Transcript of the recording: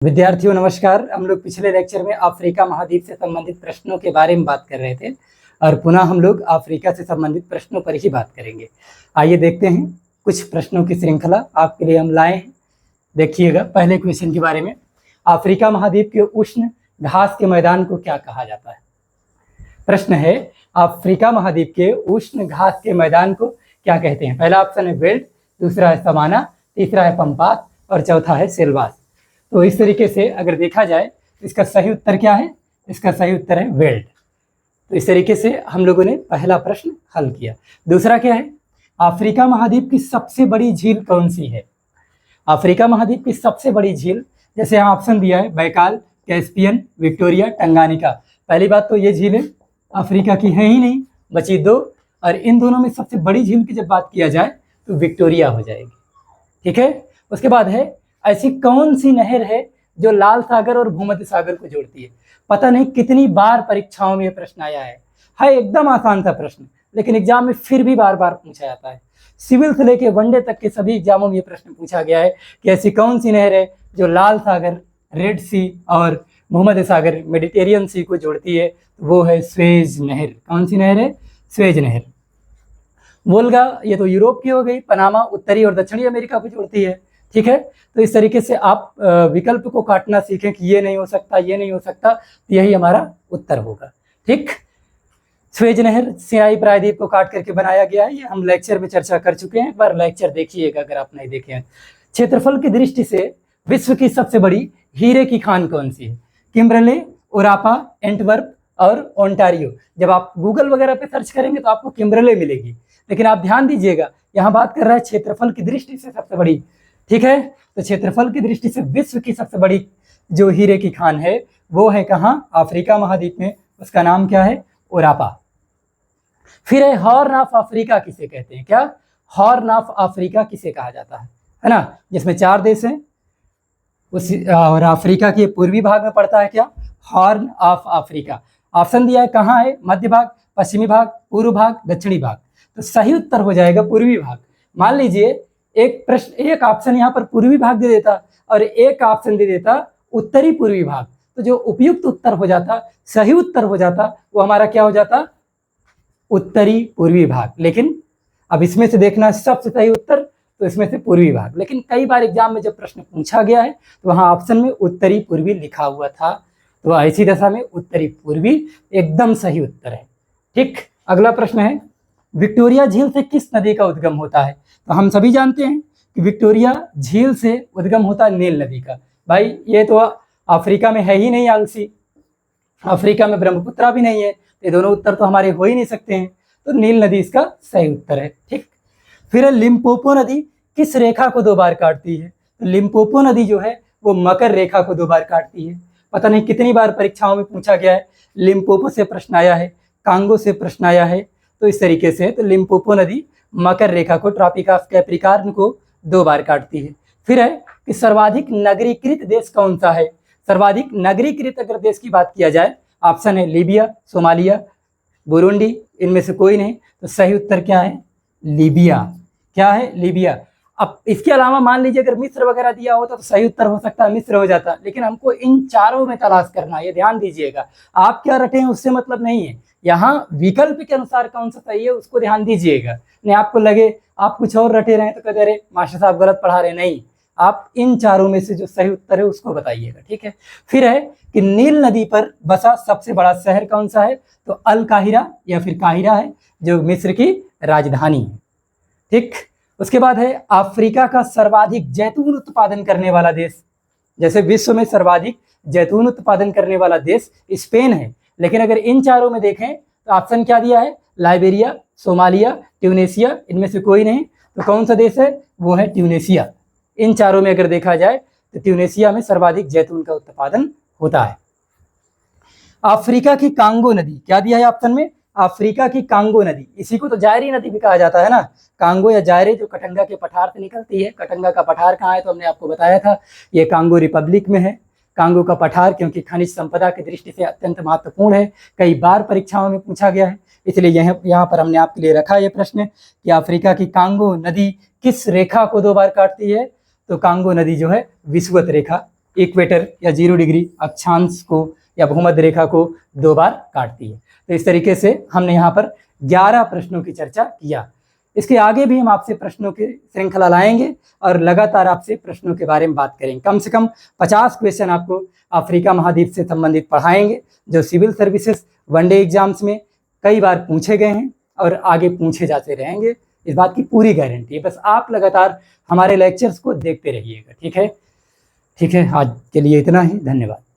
विद्यार्थियों नमस्कार। हम लोग पिछले लेक्चर में अफ्रीका महाद्वीप से संबंधित प्रश्नों के बारे में बात कर रहे थे और पुनः हम लोग अफ्रीका से संबंधित प्रश्नों पर ही बात करेंगे। आइए देखते हैं कुछ प्रश्नों की श्रृंखला आपके लिए हम लाए हैं। देखिएगा पहले क्वेश्चन के बारे में, अफ्रीका महाद्वीप के उष्ण घास के मैदान को क्या कहा जाता है। प्रश्न है, अफ्रीका महाद्वीप के उष्ण घास के मैदान को क्या कहते हैं। पहला ऑप्शन है वेल्ड, दूसरा है सवाना, तीसरा है पंपास और चौथा है सेल्वास। तो इस तरीके से अगर देखा जाए इसका सही उत्तर क्या है, इसका सही उत्तर है वेल्ड। तो इस तरीके से हम लोगों ने पहला प्रश्न हल किया। दूसरा क्या है, अफ्रीका महाद्वीप की सबसे बड़ी झील कौन सी है। अफ्रीका महाद्वीप की सबसे बड़ी झील, जैसे यहाँ ऑप्शन दिया है बैकाल, कैस्पियन, विक्टोरिया, टंगानिका। पहली बात तो ये झीलें अफ्रीका की है ही नहीं, बची दो, और इन दोनों में सबसे बड़ी झील की जब बात किया जाए तो विक्टोरिया हो जाएगी। ठीक है। उसके बाद है, ऐसी कौन सी नहर है जो लाल सागर और भूमध्य सागर को जोड़ती है। पता नहीं कितनी बार परीक्षाओं में यह प्रश्न आया है एकदम आसान सा प्रश्न, लेकिन एग्जाम में फिर भी बार बार पूछा जाता है। सिविल से लेके वनडे तक के सभी एग्जामों में यह प्रश्न पूछा गया है कि ऐसी कौन सी नहर है जो लाल सागर, रेड सी और भूमध्य सागर, मेडिटेरियन सी को जोड़ती है। वो है स्वेज नहर। कौन सी नहर है? स्वेज नहर। वोल्गा, ये तो यूरोप की हो गई। पनामा उत्तरी और दक्षिणी अमेरिका को जोड़ती है। ठीक है। तो इस तरीके से आप विकल्प को काटना सीखें कि ये नहीं हो सकता, ये नहीं हो सकता, तो यही हमारा उत्तर होगा। ठीक। स्वेज नहर सिनाई प्रायद्वीप को काट करके बनाया गया है, ये हम लेक्चर में चर्चा कर चुके हैं। एक बार लेक्चर देखिएगा अगर आप नहीं देखे हैं। क्षेत्रफल की दृष्टि से विश्व की सबसे बड़ी हीरे की खान कौन सी है। किम्बरले, ओरापा, एंटवर्प और ओंटारियो। जब आप गूगल वगैरह पे सर्च करेंगे तो आपको किम्बरले मिलेगी, लेकिन आप ध्यान दीजिएगा यहाँ बात कर रहा है क्षेत्रफल की दृष्टि से सबसे बड़ी। ठीक है। तो क्षेत्रफल की दृष्टि से विश्व की सबसे बड़ी जो हीरे की खान है वो है कहाँ? अफ्रीका महाद्वीप में। उसका नाम क्या है? ओरापा। फिर है, हॉर्न ऑफ अफ्रीका किसे कहते हैं। क्या? हॉर्न ऑफ अफ्रीका किसे कहा जाता है ना, जिसमें 4 देश हैं उस, और अफ्रीका के पूर्वी भाग में पड़ता है क्या? Horn of Africa. ऑप्शन दिया है कहाँ है? मध्य भाग, पश्चिमी भाग, पूर्व भाग, दक्षिणी भाग। तो सही उत्तर हो जाएगा पूर्वी भाग। मान लीजिए एक प्रश्न, एक ऑप्शन यहाँ पर पूर्वी भाग दे देता और एक ऑप्शन दे देता उत्तरी पूर्वी भाग, तो जो उपयुक्त उत्तर हो जाता, सही उत्तर हो जाता, वो हमारा क्या हो जाता? उत्तरी पूर्वी भाग। लेकिन अब इसमें से देखना सबसे सही उत्तर, तो इसमें से पूर्वी भाग। लेकिन कई बार एग्जाम में जब प्रश्न पूछा गया है तो वहाँ ऑप्शन में उत्तरी पूर्वी लिखा हुआ था, तो ऐसी दशा में उत्तरी पूर्वी एकदम सही उत्तर है। ठीक। अगला प्रश्न है, विक्टोरिया झील से किस नदी का उद्गम होता है। तो हम सभी जानते हैं कि विक्टोरिया झील से उद्गम होता है नील नदी का। भाई ये तो अफ्रीका में है ही नहीं आलसी, अफ्रीका में ब्रह्मपुत्रा भी नहीं है, ये दोनों उत्तर तो हमारे हो ही नहीं सकते हैं, तो नील नदी इसका सही उत्तर है। ठीक। फिर है, लिम्पोपो नदी किस रेखा को 2 बार काटती है। तो लिम्पोपो नदी जो है वो मकर रेखा को 2 बार काटती है। पता नहीं कितनी बार परीक्षाओं में पूछा गया है, लिम्पोपो से प्रश्न आया है, कांगो से प्रश्न आया है। तो इस तरीके से तो लिम्पोपो नदी मकर रेखा को, ट्रॉपिक ऑफ कैप्रिकॉर्न को 2 बार काटती है। फिर है कि सर्वाधिक नगरीकृत देश कौन सा है। सर्वाधिक नगरीकृत अगर देश की बात किया जाए, ऑप्शन है लीबिया, सोमालिया, बुरुंडी, इनमें से कोई नहीं। तो सही उत्तर क्या है? लीबिया। क्या है? लीबिया। अब इसके अलावा मान लीजिए अगर मिस्र वगैरह दिया होता तो सही उत्तर हो सकता है मिस्र हो जाता, लेकिन हमको इन चारों में तलाश करना है, ये ध्यान दीजिएगा। आप क्या रटे हैं उससे मतलब नहीं है, यहाँ विकल्प के अनुसार कौन सा सही है उसको ध्यान दीजिएगा। नहीं आपको लगे आप कुछ और रटे रहे तो कहते अरे मास्टर साहब गलत पढ़ा रहे, नहीं, आप इन चारों में से जो सही उत्तर है उसको बताइएगा। ठीक है। फिर है कि नील नदी पर बसा सबसे बड़ा शहर कौन सा है। तो अल काहिरा या फिर काहिरा है, जो मिस्र की राजधानी है। ठीक। उसके बाद है, अफ्रीका का सर्वाधिक जैतून उत्पादन करने वाला देश। जैसे विश्व में सर्वाधिक जैतून उत्पादन करने वाला देश स्पेन है, लेकिन अगर इन चारों में देखें तो ऑप्शन क्या दिया है? लाइबेरिया, सोमालिया, ट्यूनेशिया, इनमें से कोई नहीं। तो कौन सा देश है? वो है ट्यूनेशिया। इन चारों में अगर देखा जाए तो ट्यूनेशिया में सर्वाधिक जैतून का उत्पादन होता है। अफ्रीका की कांगो नदी, क्या दिया है ऑप्शन में? अफ्रीका की कांगो नदी, इसी को तो जायरी नदी भी कहा जाता है ना। कांगो या जायरे जो कटंगा के पठार से निकलती है। कटंगा का पठार कहाँ है तो हमने आपको बताया था, ये कांगो रिपब्लिक में है। कांगो का पठार क्योंकि खनिज संपदा की दृष्टि से अत्यंत महत्वपूर्ण है, कई बार परीक्षाओं में पूछा गया है, इसलिए यहाँ पर हमने आपके लिए रखा ये प्रश्न कि अफ्रीका की कांगो नदी किस रेखा को 2 बार काटती है। तो कांगो नदी जो है विषुवत रेखा इक्वेटर या 0 डिग्री अक्षांश को या भूमध्य रेखा को 2 बार काटती है। तो इस तरीके से हमने यहाँ पर 11 प्रश्नों की चर्चा किया। इसके आगे भी हम आपसे प्रश्नों की श्रृंखला लाएंगे और लगातार आपसे प्रश्नों के बारे में बात करेंगे। कम से कम 50 क्वेश्चन आपको अफ्रीका महाद्वीप से संबंधित पढ़ाएंगे, जो सिविल सर्विसेज वनडे एग्जाम्स में कई बार पूछे गए हैं और आगे पूछे जाते रहेंगे। इस बात की पूरी गारंटी है। बस आप लगातार हमारे लेक्चर्स को देखते रहिएगा। ठीक है, आज के लिए इतना ही। धन्यवाद।